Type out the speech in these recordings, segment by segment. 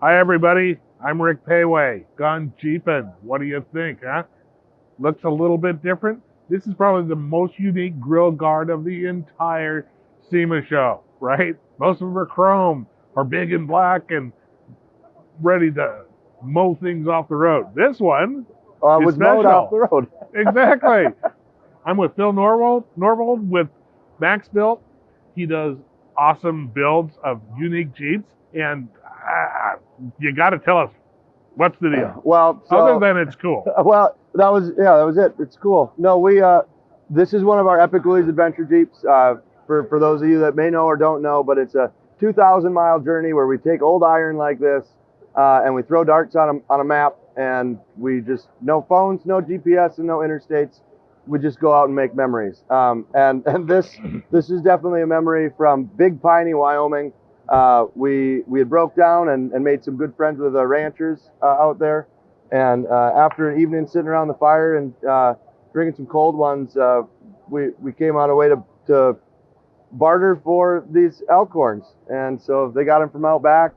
Hi, everybody. I'm Rick Payway. Gone Jeepin'. What do you think, huh? Looks a little bit different. This is probably the most unique grill guard of the entire SEMA show, right? Most of them are chrome or big and black and ready to mow things off the road. This one was mowed off the road. Exactly. I'm with Phil Norvald with Max-Bilt. He does awesome builds of unique Jeeps, and you got to tell us what's the deal. Well, so, other than it's cool. Well, that was it. It's cool. No, this is one of our Epic Willys Adventure Jeeps. For those of you that may know or don't know, but it's a 2,000-mile journey where we take old iron like this and we throw darts on a map, and we just no phones, no GPS, and no interstates. We just go out and make memories. And this is definitely a memory from Big Piney, Wyoming. We had broke down and made some good friends with the ranchers out there. And after an evening sitting around the fire and drinking some cold ones, we came on our way to barter for these elk horns. And so they got them from out back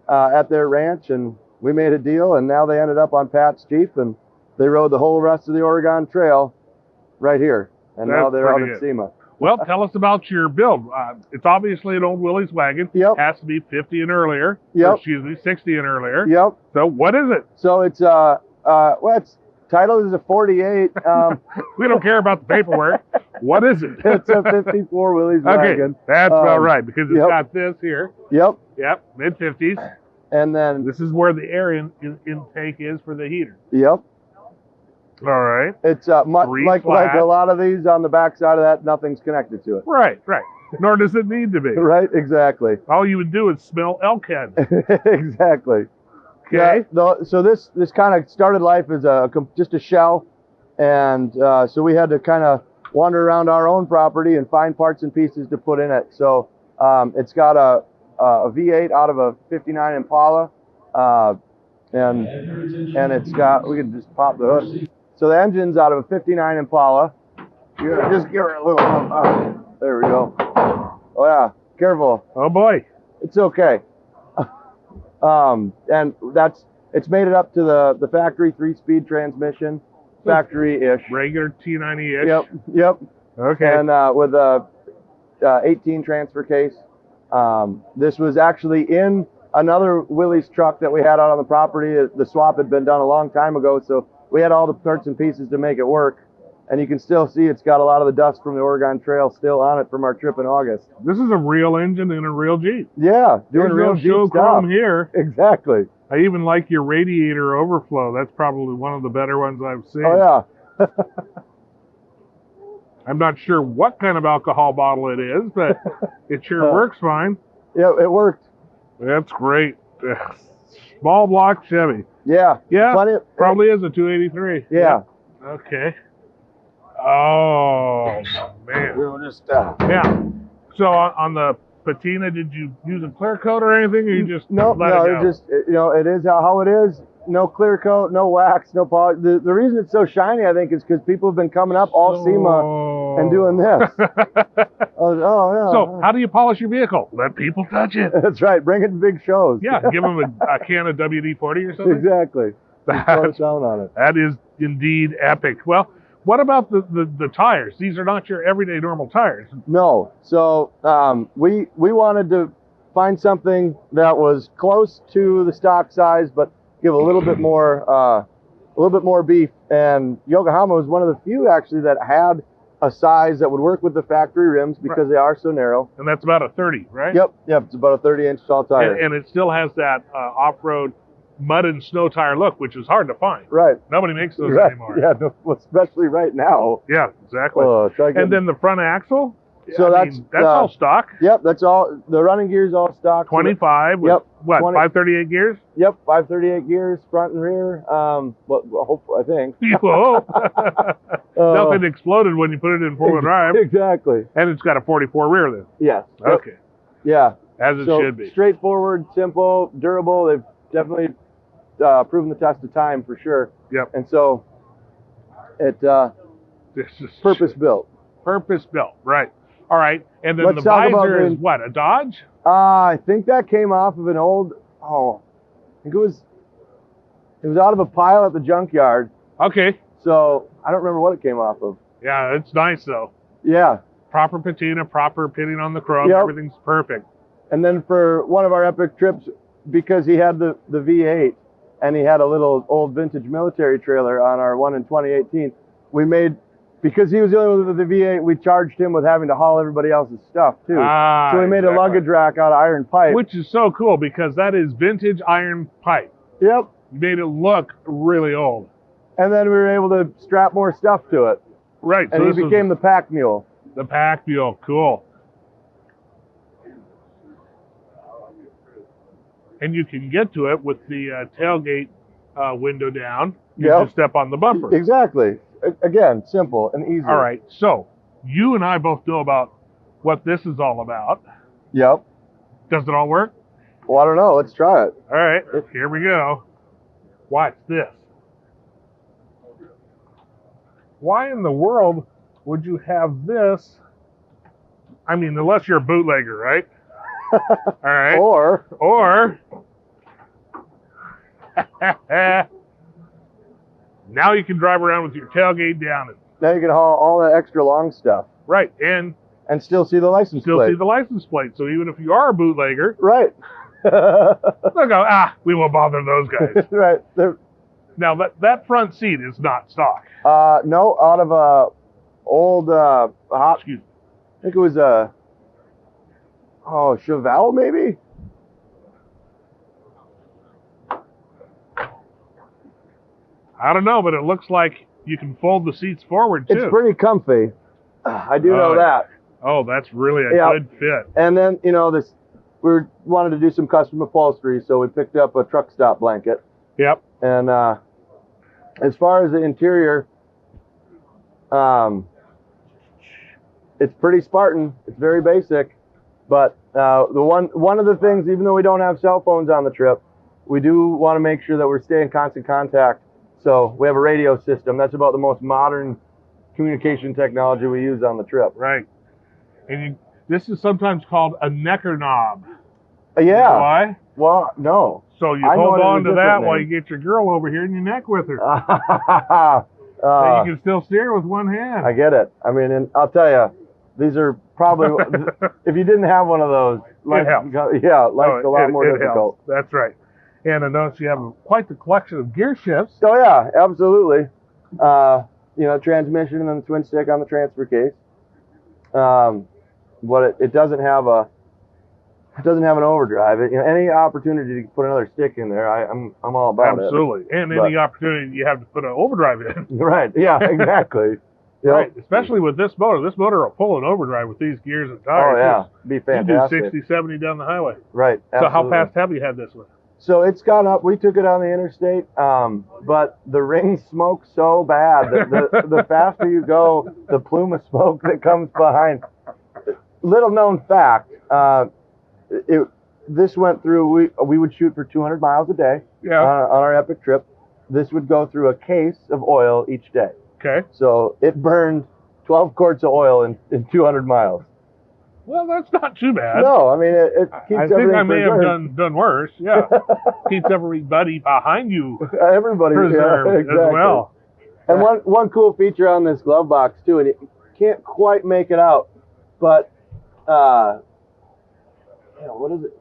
at their ranch, and we made a deal, and now they ended up on Pat's Jeep, and they rode the whole rest of the Oregon Trail right here. And now they're out at SEMA. Well, tell us about your build. It's obviously an old Willys wagon. Yep. Has to be 50 and earlier. Yep. Or excuse me, 60 and earlier. Yep. So what is it? So it's its title is a 48. We don't care about the paperwork. What is it? It's a 54 Willys wagon. Okay, that's about right, because it's got this here. Yep. Yep, mid-50s. And then this is where the air intake is for the heater. Yep. All right. It's like a lot of these on the back side of that, nothing's connected to it. Right, right. Nor does it need to be. Right, exactly. All you would do is smell elk head. Exactly. Okay. Yeah, so this kind of started life as just a shell, and so we had to kind of wander around our own property and find parts and pieces to put in it. So it's got a V8 out of a 59 Impala, and it's got, we can just pop the hood. So the engine's out of a 59 Impala. Just give her a little, there we go. Oh yeah, careful. Oh boy. It's okay. And it's made it up to the factory 3-speed transmission, factory-ish. Regular T90-ish? Yep. Okay. And with a 18 transfer case. This was actually in another Willys truck that we had out on the property. The swap had been done a long time ago, so we had all the parts and pieces to make it work. And you can still see it's got a lot of the dust from the Oregon Trail still on it from our trip in August. This is a real engine in a real Jeep. Yeah, doing real Jeep stuff. Here. Exactly. I even like your radiator overflow. That's probably one of the better ones I've seen. Oh yeah. I'm not sure what kind of alcohol bottle it is, but it sure works fine. Yeah, it worked. That's great. Small block Chevy. Yeah. Yeah, probably is a 283. Yeah. Okay. Oh, man. We were just... Yeah. So on the patina, did you use a clear coat or anything, or you just let it go? It just, it is how it is. No clear coat, no wax, no polish. The reason it's so shiny, I think, is because people have been coming up all SEMA and doing this. Oh, yeah. So how do you polish your vehicle? Let people touch it. That's right. Bring it to big shows. Yeah, give them a can of WD-40 or something. Exactly. Down on it. That is indeed epic. Well, what about the tires? These are not your everyday normal tires. No. So we wanted to find something that was close to the stock size, but give a little bit more beef. And Yokohama was one of the few actually that had a size that would work with the factory rims because they are so narrow. And that's about a 30, right? Yep. It's about a 30-inch tall tire. And it still has that off-road mud and snow tire look, which is hard to find. Right. Nobody makes those anymore. Yeah, especially right now. Yeah, exactly. And then the front axle? So that's all stock? Yep, that's all. The running gear is all stock. 25 with, what, 538 gears? Yep, 538 gears, front and rear. Hopefully, I think. You hope. Nothing exploded when you put it in four-wheel drive. Exactly. And it's got a 44 rear then? Yes. Okay. Yeah. As it should be. Straightforward, simple, durable. They've definitely proven the test of time for sure. Yep. And so it's purpose-built. Purpose-built, right. All right, and then the visor is what, a Dodge? I think that came off of an old, think it was out of a pile at the junkyard. Okay. So I don't remember what it came off of. Yeah, it's nice though. Yeah. Proper patina, proper pitting on the chrome. Yep. Everything's perfect. And then for one of our epic trips, because he had the V8 and he had a little old vintage military trailer on our one in 2018, we made, because he was the only one with the V8, we charged him with having to haul everybody else's stuff too. So we made a luggage rack out of iron pipe. Which is so cool because that is vintage iron pipe. Yep. You made it look really old. And then we were able to strap more stuff to it. Right. And so he became the pack mule. The pack mule. Cool. And you can get to it with the tailgate window down. You just step on the bumper. Exactly. Again, simple and easy. All right. So you and I both know about what this is all about. Yep. Does it all work? Well, I don't know. Let's try it. All right. Here we go. Watch this. Why in the world would you have this? I mean, unless you're a bootlegger, right? All right. Or now you can drive around with your tailgate down. Now you can haul all that extra long stuff. Right. And still see the license plate. Still see the license plate. So even if you are a bootlegger. Right. They'll go, we won't bother those guys. Right. Now, that front seat is not stock. No, out of a old Excuse me. I think it was a Chevelle maybe. I don't know, but it looks like you can fold the seats forward too. It's pretty comfy. I do know that. Oh, that's really a good fit. And then we wanted to do some custom upholstery, so we picked up a truck stop blanket. Yep. And as far as the interior, it's pretty Spartan. It's very basic, but one of the things, even though we don't have cell phones on the trip, we do want to make sure that we're staying in constant contact. So we have a radio system. That's about the most modern communication technology we use on the trip. Right. And this is sometimes called a necker knob. Yeah. You know why? Well, no. So you hold on to that while you get your girl over here and you neck with her. So you can still steer with one hand. I get it. I mean, and I'll tell you, these are probably, if you didn't have one of those, life's a lot more difficult. Helps. That's right. And I notice you have quite the collection of gear shifts. Oh yeah, absolutely. Transmission and then the twin stick on the transfer case. But it doesn't have an overdrive. Any opportunity to put another stick in there, I'm all about it. Absolutely. And any opportunity you have to put an overdrive in. Right. Yeah. Exactly. Yep. Right. Especially with this motor. This motor will pull an overdrive with these gears and tires. Oh yeah, be fantastic. You do 60, 70 down the highway. Right. Absolutely. So how fast have you had this one? So it's gone up. We took it on the interstate, but the rings smoke so bad that the faster you go, the plume of smoke that comes behind. Little known fact, this went through, we would shoot for 200 miles a day on our epic trip. This would go through a case of oil each day. Okay. So it burned 12 quarts of oil in 200 miles. Well, that's not too bad. No, I mean, it keeps everything I may preserved. have done worse, yeah. Keeps everybody behind you everybody preserved exactly. as well. And one cool feature on this glove box, too, and you can't quite make it out, but, what is it?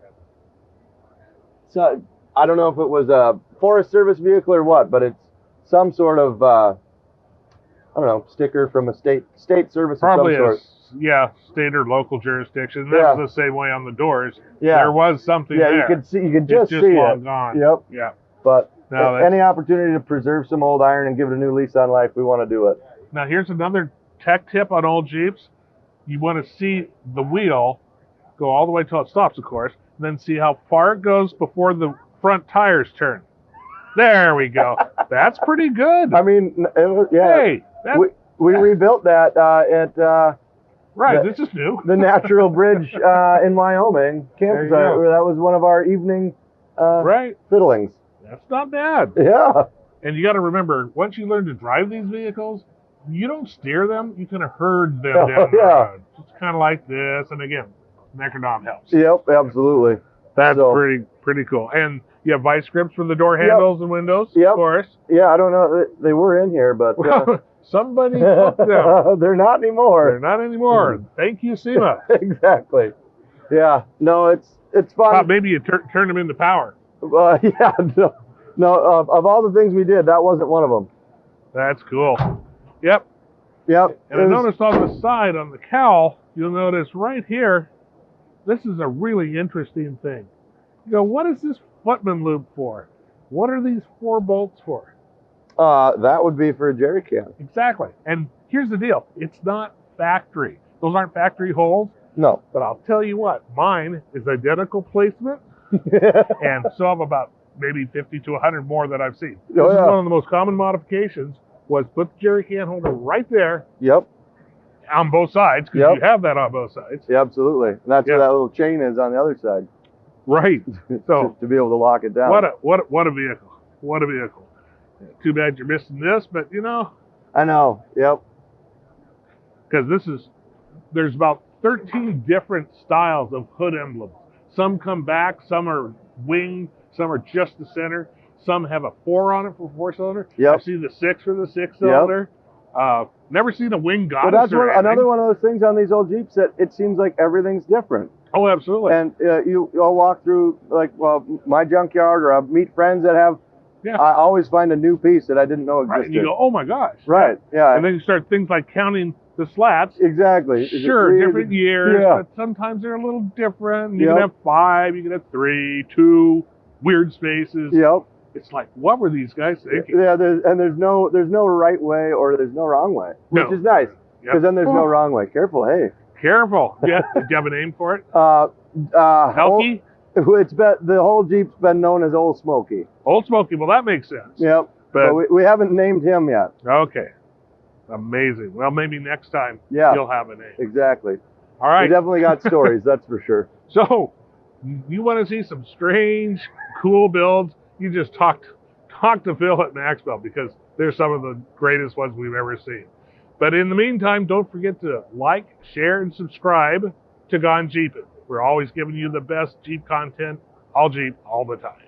So, I don't know if it was a Forest Service vehicle or what, but it's some sort of, sticker from a state service Probably of some sort. State or local jurisdiction. That was the same way on the doors. Yeah. There was something there. You could just see long it. Gone. Yep. Yeah. But now any opportunity to preserve some old iron and give it a new lease on life, we want to do it. Now here's another tech tip on old Jeeps. You want to see the wheel go all the way till it stops, of course, and then see how far it goes before the front tires turn. There we go. That's pretty good. I mean, Hey, we rebuilt that at right. This is new. The Natural Bridge in Wyoming campsite. That was one of our evening fiddlings. That's not bad. Yeah. And you got to remember, once you learn to drive these vehicles, you don't steer them. You kind of herd them down the road. It's kind of like this. And again, necker knob helps. Yep, absolutely. That's Pretty cool. And you have vice grips for the door handles and windows, Yep. of course. Yeah, I don't know. They were in here, but Well, somebody took them. they're not anymore. They're not anymore. Thank you, SEMA. Exactly. Yeah. No, it's fun. Maybe you turn them into power. Yeah. No. Of all the things we did, that wasn't one of them. That's cool. Yep. Yep. And I noticed on the side, on the cowl, you'll notice right here, this is a really interesting thing. You go, what is this footman loop for? What are these 4 bolts for? That would be for a jerry can. Exactly. And here's the deal. It's not factory. Those aren't factory holes. No. But I'll tell you what, mine is identical placement, and so have about maybe 50 to 100 more that I've seen. This is one of the most common modifications, was put the jerry can holder right there. Yep. On both sides, because you have that on both sides. Yeah, absolutely. And that's where that little chain is on the other side. Right. So to be able to lock it down. What a vehicle. What a vehicle. Too bad you're missing this, but you know. I know. Yep. Because there's about 13 different styles of hood emblems. Some come back, some are winged, some are just the center. Some have a 4 on it for 4-cylinder. Yep. I've seen the 6 for the 6-cylinder. Yep. Never seen a wing goddess. But that's another one of those things on these old Jeeps that it seems like everything's different. Oh, absolutely. And you'll walk through my junkyard, or I'll meet friends that have. Yeah. I always find a new piece that I didn't know existed. Right. And you go, oh my gosh. Right. Yeah. And then you start things like counting the slats. Exactly. Sure, different years, but sometimes they're a little different. You can have 5, you can have 3, 2, weird spaces. Yep. It's like, what were these guys thinking? Yeah, there's no right way or there's no wrong way, which is nice, because then there's no wrong way. Careful, hey. Careful. Yeah. Do you have a name for it? Elky? The whole Jeep's been known as Old Smoky. Old Smoky. Well, that makes sense. Yep. But we haven't named him yet. Okay. Amazing. Well, maybe next time you'll have a name. Exactly. All right. We definitely got stories, that's for sure. So, you want to see some strange, cool builds? You just talk to Phil at Max-Bilt, because they're some of the greatest ones we've ever seen. But in the meantime, don't forget to like, share, and subscribe to Gone Jeepin'. We're always giving you the best Jeep content, all Jeep, all the time.